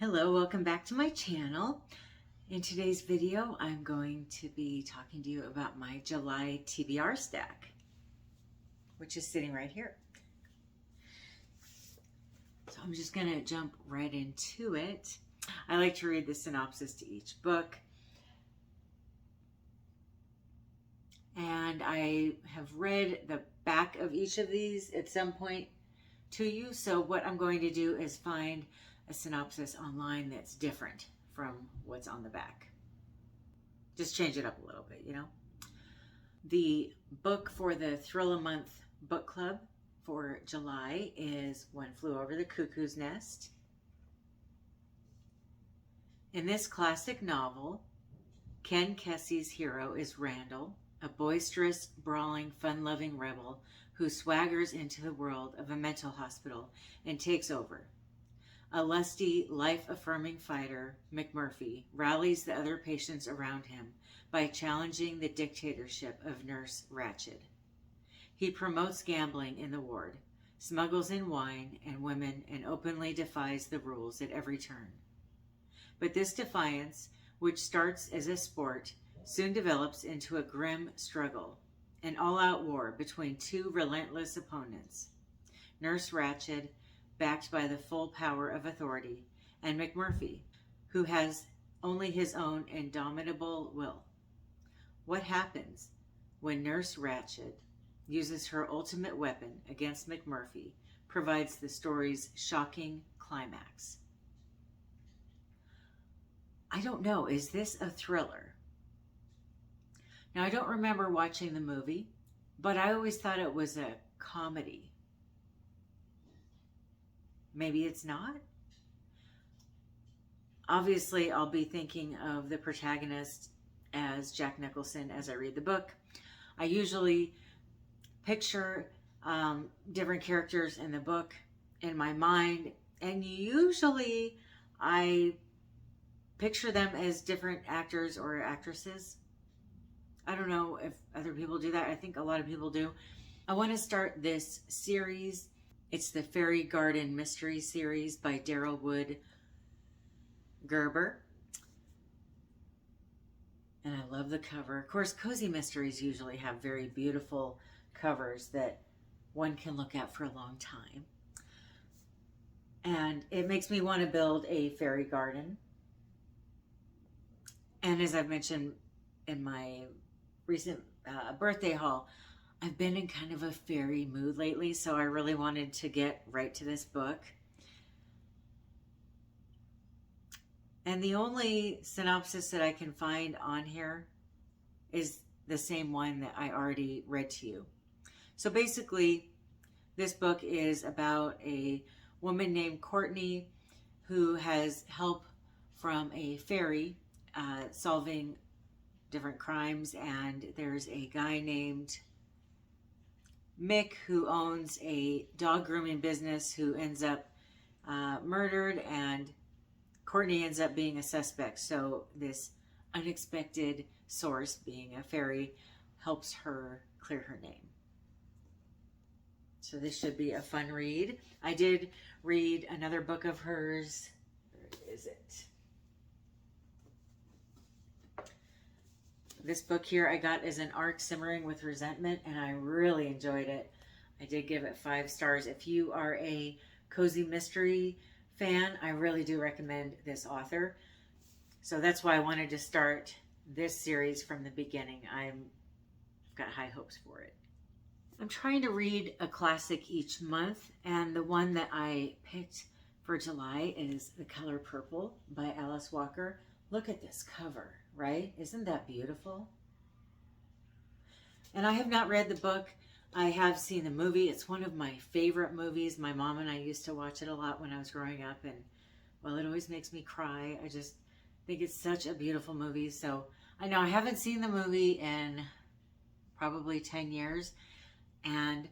Hello, welcome back to my channel. In today's video, I'm going to be talking to you about my July TBR stack, which is sitting right here. So I'm just going to jump right into it. I like to read the synopsis to each book. And I have read the back of each of these at some point to you. So what I'm going to do is find a synopsis online that's different from what's on the back. Just change it up a little bit, you know. The book for the Thrill a Month book club for July is One Flew Over the Cuckoo's Nest. In this classic novel, Ken Kesey's hero is Randall, a boisterous, brawling, fun-loving rebel who swaggers into the world of a mental hospital and takes over. A lusty, life-affirming fighter, McMurphy, rallies the other patients around him by challenging the dictatorship of Nurse Ratched. He promotes gambling in the ward, smuggles in wine and women, and openly defies the rules at every turn. But this defiance, which starts as a sport, soon develops into a grim struggle, an all-out war between two relentless opponents, Nurse Ratched, backed by the full power of authority, and McMurphy, who has only his own indomitable will. What happens when Nurse Ratched uses her ultimate weapon against McMurphy provides the story's shocking climax. I don't know, is this a thriller? Now, I don't remember watching the movie, but I always thought it was a comedy. Maybe it's not. Obviously, I'll be thinking of the protagonist as Jack Nicholson as I read the book. I usually picture different characters in the book in my mind, and usually I picture them as different actors or actresses. I don't know if other people do that. I think a lot of people do. I want to start this series. It's the Fairy Garden Mystery Series by Daryl Gerber. And I love the cover. Of course, cozy mysteries usually have very beautiful covers that one can look at for a long time. And it makes me want to build a fairy garden. And as I've mentioned in my recent birthday haul, I've been in kind of a fairy mood lately, so I really wanted to get right to this book. And the only synopsis that I can find on here is the same one that I already read to you. So basically, this book is about a woman named Courtney who has help from a fairy solving different crimes, and there's a guy named Mick who owns a dog grooming business who ends up murdered, and Courtney ends up being a suspect. So this unexpected source, being a fairy, helps her clear her name. So this should be a fun read. I did read another book of hers. Where is it? This book here I got as an arc, Simmering with Resentment, and I really enjoyed it. I did give it 5 stars. If you are a cozy mystery fan, I really do recommend this author. So that's why I wanted to start this series from the beginning. I've got high hopes for it. I'm trying to read a classic each month, and the one that I picked for July is The Color Purple by Alice Walker. Look at this cover, right? Isn't that beautiful? And I have not read the book. I have seen the movie. It's one of my favorite movies. My mom and I used to watch it a lot when I was growing up, and well, it always makes me cry. I just think it's such a beautiful movie. So I know I haven't seen the movie in probably 10 years, and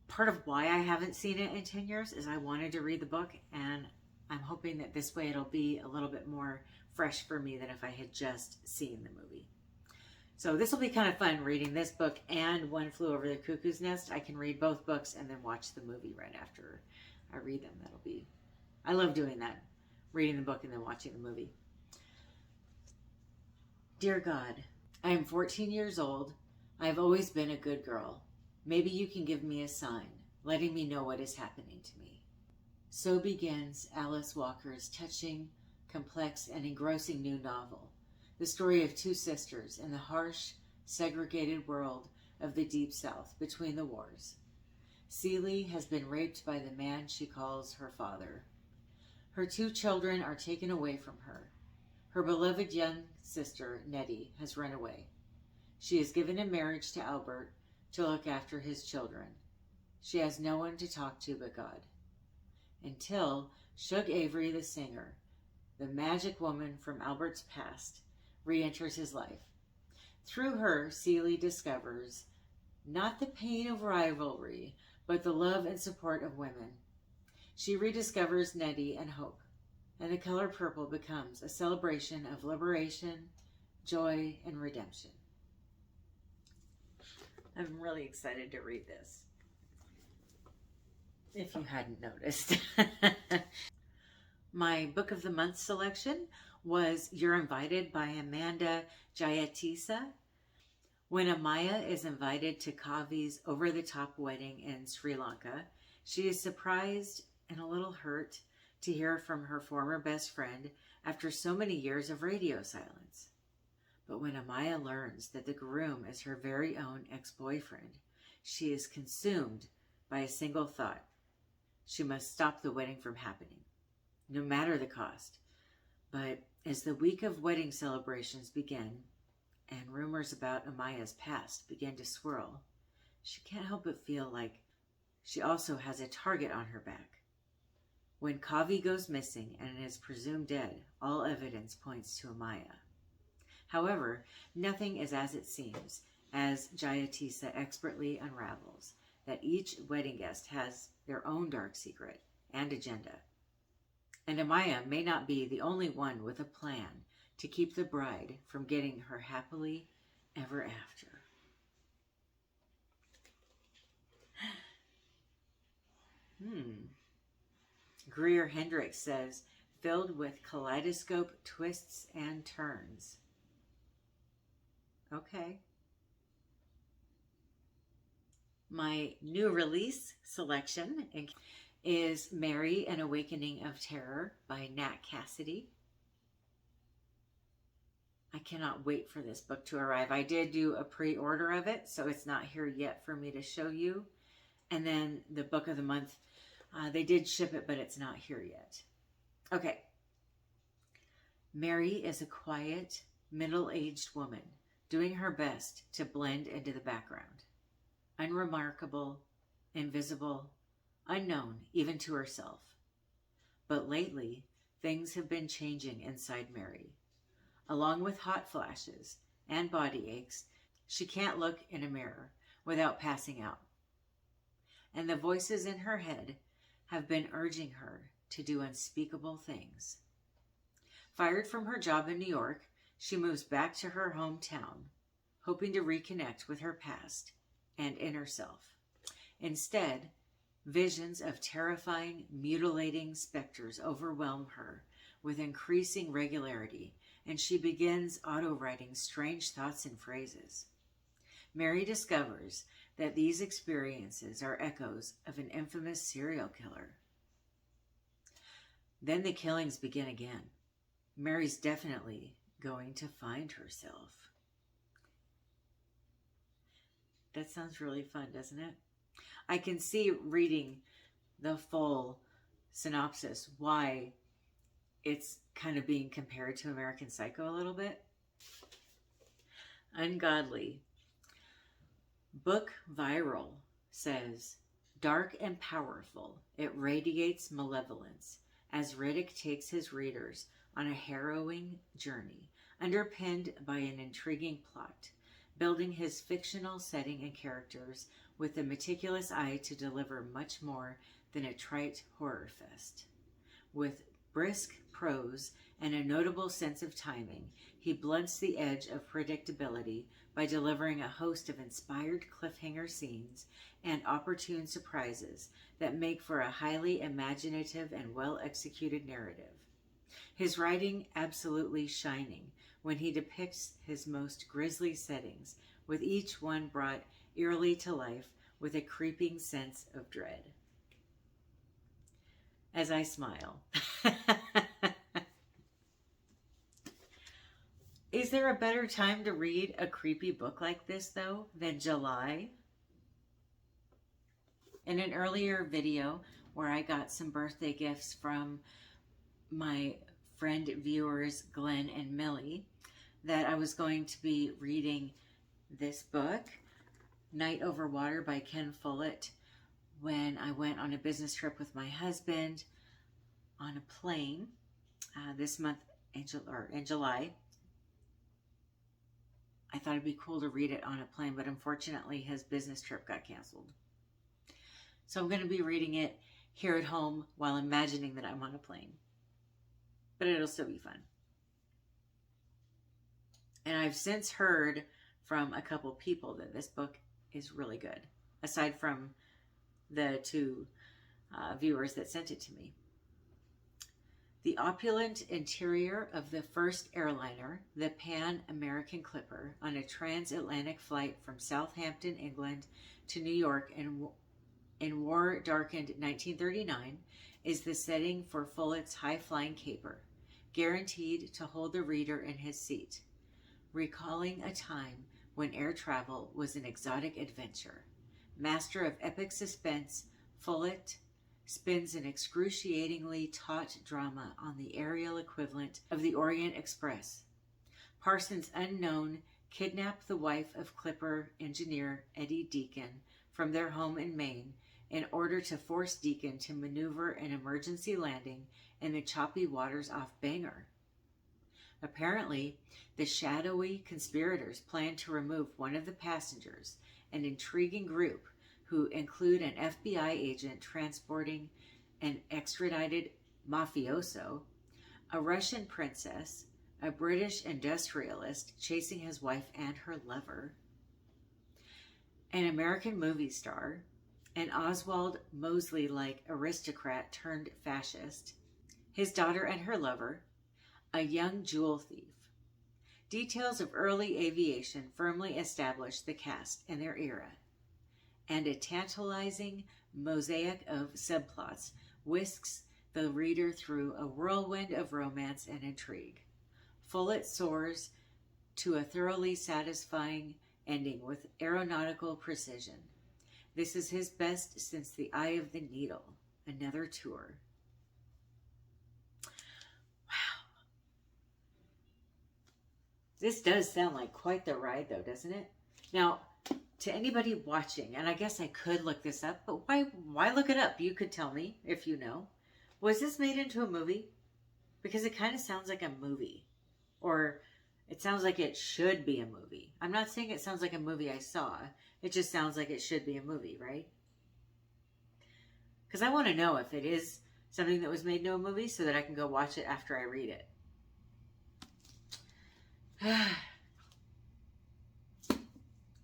part of why I haven't seen it in 10 years is I wanted to read the book, and I'm hoping that this way it'll be a little bit more fresh for me than if I had just seen the movie. So this will be kind of fun reading this book and One Flew Over the Cuckoo's Nest. I can read both books and then watch the movie right after I read them. I love doing that. reading the book and then watching the movie. Dear God, I am 14 years old. I have always been a good girl. Maybe you can give me a sign, letting me know what is happening to me. So begins Alice Walker's touching, complex, and engrossing new novel, the story of two sisters in the harsh, segregated world of the Deep South between the wars. Celie has been raped by the man she calls her father. Her two children are taken away from her. Her beloved young sister, Nettie, has run away. She is given in marriage to Albert to look after his children. She has no one to talk to but God. Until Shug Avery, the singer, the magic woman from Albert's past, re-enters his life. Through her, Celie discovers not the pain of rivalry, but the love and support of women. She rediscovers Nettie and hope, and the color purple becomes a celebration of liberation, joy, and redemption. I'm really excited to read this, if you hadn't noticed. My book of the month selection was You're Invited by Amanda Jayatissa. When Amaya is invited to Kavi's over-the-top wedding in Sri Lanka, she is surprised and a little hurt to hear from her former best friend after so many years of radio silence. But when Amaya learns that the groom is her very own ex-boyfriend, she is consumed by a single thought. She must stop the wedding from happening, no matter the cost. But as the week of wedding celebrations begin, and rumors about Amaya's past begin to swirl, she can't help but feel like she also has a target on her back. When Kavi goes missing and is presumed dead, all evidence points to Amaya. However, nothing is as it seems, as Jayatissa expertly unravels that each wedding guest has their own dark secret and agenda. And Amaya may not be the only one with a plan to keep the bride from getting her happily ever after. Greer Hendricks says, filled with kaleidoscope twists and turns. Okay. My new release selection is Mary, An Awakening of Terror by Nat Cassidy. I cannot wait for this book to arrive. I did do a pre-order of it, so it's not here yet for me to show you. And then the book of the month, they did ship it, but it's not here yet. Okay. Mary is a quiet, middle-aged woman doing her best to blend into the background. Unremarkable, invisible, unknown even to herself. But lately, things have been changing inside Mary. Along with hot flashes and body aches, she can't look in a mirror without passing out. And the voices in her head have been urging her to do unspeakable things. Fired from her job in New York, she moves back to her hometown, hoping to reconnect with her past and inner self. Instead, visions of terrifying, mutilating specters overwhelm her with increasing regularity, and she begins auto-writing strange thoughts and phrases. Mary discovers that these experiences are echoes of an infamous serial killer. Then the killings begin again. Mary's definitely going to find herself. That sounds really fun, doesn't it? I can see reading the full synopsis why it's kind of being compared to American Psycho a little bit. Ungodly. Book Viral says, dark and powerful, it radiates malevolence as Riddick takes his readers on a harrowing journey, underpinned by an intriguing plot, building his fictional setting and characters with a meticulous eye to deliver much more than a trite horror fest. With brisk prose and a notable sense of timing, he blunts the edge of predictability by delivering a host of inspired cliffhanger scenes and opportune surprises that make for a highly imaginative and well-executed narrative. his writing absolutely shining when he depicts his most grisly settings, with each one brought eerily to life with a creeping sense of dread. As I smile. Is there a better time to read a creepy book like this, though, than July? In an earlier video where I got some birthday gifts from my friend viewers Glenn and Millie, that I was going to be reading this book, Night Over Water by Ken Follett, when I went on a business trip with my husband on a plane this month in July. I thought it'd be cool to read it on a plane, but unfortunately his business trip got canceled. So I'm going to be reading it here at home while imagining that I'm on a plane. But it'll still be fun. And I've since heard from a couple people that this book is really good, aside from the two viewers that sent it to me. The opulent interior of the first airliner, the Pan American Clipper, on a transatlantic flight from Southampton, England to New York in war-darkened 1939, is the setting for Follett's high-flying caper, guaranteed to hold the reader in his seat, recalling a time when air travel was an exotic adventure. Master of epic suspense, Follett spins an excruciatingly taut drama on the aerial equivalent of the Orient Express. Parsons Unknown kidnapped the wife of Clipper engineer Eddie Deacon from their home in Maine in order to force Deacon to maneuver an emergency landing in the choppy waters off Bangor. Apparently, the shadowy conspirators plan to remove one of the passengers, an intriguing group who include an FBI agent transporting an extradited mafioso, a Russian princess, a British industrialist chasing his wife and her lover, an American movie star, an Oswald Mosley-like aristocrat turned fascist, his daughter and her lover, a young jewel thief. Details of early aviation firmly established the cast and their era, and a tantalizing mosaic of subplots whisks the reader through a whirlwind of romance and intrigue. Follett soars to a thoroughly satisfying ending with aeronautical precision. This is his best since The Eye of the Needle, Another Tour. Wow. This does sound like quite the ride, though, doesn't it? Now, to anybody watching, and I guess I could look this up, but why look it up? You could tell me if you know. Was this made into a movie? Because it kind of sounds like a movie. Or it sounds like it should be a movie. I'm not saying it sounds like a movie I saw. It just sounds like it should be a movie, right? Because I want to know if it is something that was made into a movie so that I can go watch it after I read it.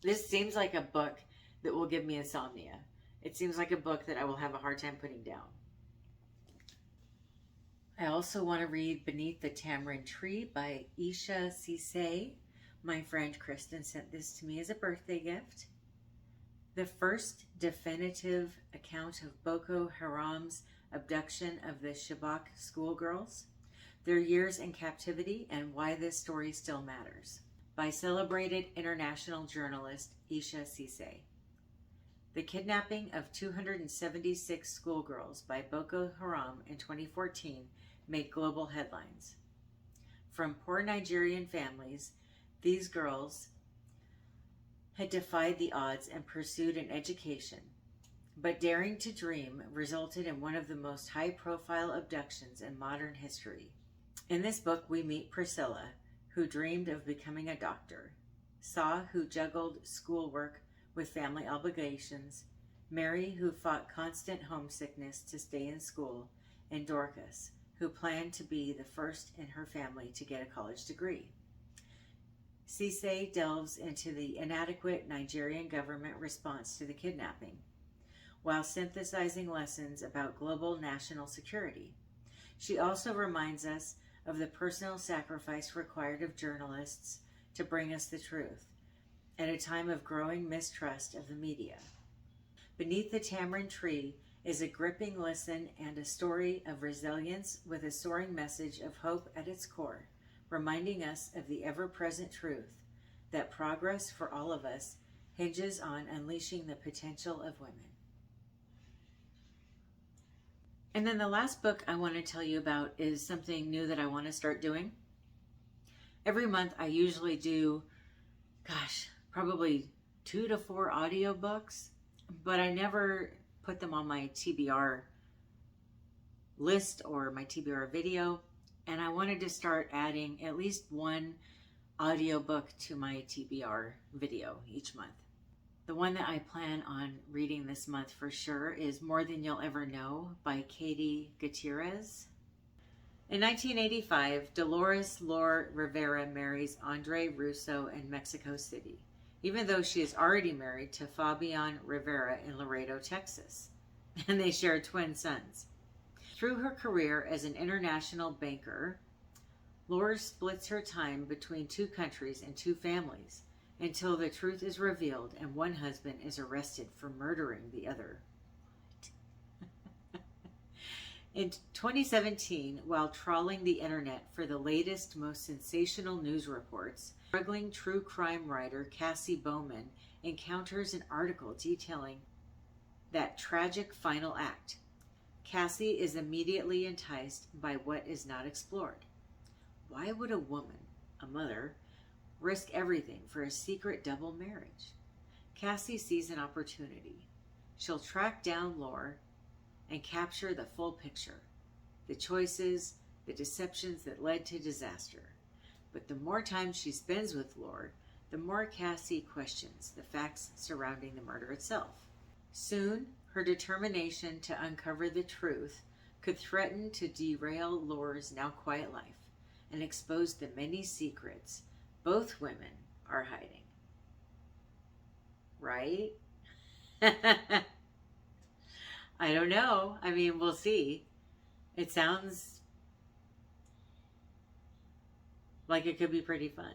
This seems like a book that will give me insomnia. It seems like a book that I will have a hard time putting down. I also want to read Beneath the Tamarind Tree by Isha Sesay. My friend Kristen sent this to me as a birthday gift. The first definitive account of Boko Haram's abduction of the Chibok schoolgirls, their years in captivity, and why this story still matters, by celebrated international journalist Isha Sesay. The kidnapping of 276 schoolgirls by Boko Haram in 2014 made global headlines. From poor Nigerian families, these girls had defied the odds and pursued an education, but daring to dream resulted in one of the most high-profile abductions in modern history. In this book, we meet Priscilla, who dreamed of becoming a doctor, Saw, who juggled schoolwork with family obligations, Mary, who fought constant homesickness to stay in school, and Dorcas, who planned to be the first in her family to get a college degree. Sesay delves into the inadequate Nigerian government response to the kidnapping, while synthesizing lessons about global national security. She also reminds us of the personal sacrifice required of journalists to bring us the truth at a time of growing mistrust of the media. Beneath the Tamarind Tree is a gripping listen and a story of resilience with a soaring message of hope at its core, reminding us of the ever-present truth that progress for all of us hinges on unleashing the potential of women. And then the last book I want to tell you about is something new that I want to start doing. Every month I usually do, probably 2 to 4 audiobooks, but I never put them on my TBR list or my TBR video. And I wanted to start adding at least one audiobook to my TBR video each month. The one that I plan on reading this month for sure is More Than You'll Ever Know by Gutierrez. In 1985, Dolores Lore Rivera marries Andre Russo in Mexico City, even though she is already married to Fabian Rivera in Laredo, Texas, and they share twin sons. Through her career as an international banker, Lore splits her time between 2 countries and 2 families, until the truth is revealed and one husband is arrested for murdering the other. In 2017, while trawling the internet for the latest, most sensational news reports, struggling true crime writer Cassie Bowman encounters an article detailing that tragic final act. Cassie is immediately enticed by what is not explored. Why would a woman, a mother, risk everything for a secret double marriage? Cassie sees an opportunity. She'll track down Lore and capture the full picture, the choices, the deceptions that led to disaster. But the more time she spends with Lore, the more Cassie questions the facts surrounding the murder itself. Soon, her determination to uncover the truth could threaten to derail Lore's now quiet life and expose the many secrets both women are hiding. Right? I don't know. I mean, we'll see. It sounds like it could be pretty fun.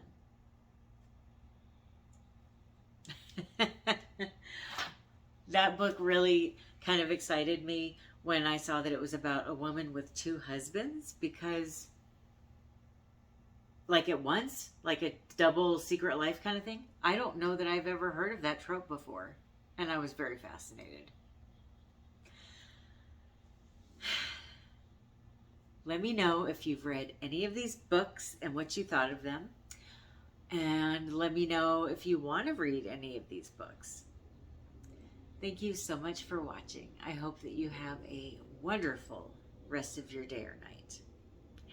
That book really kind of excited me when I saw that it was about a woman with 2 husbands, because like at once, like a double secret life kind of thing. I don't know that I've ever heard of that trope before, and I was very fascinated. Let me know if you've read any of these books and what you thought of them. And let me know if you want to read any of these books. Thank you so much for watching. I hope that you have a wonderful rest of your day or night.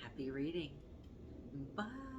Happy reading. Bye.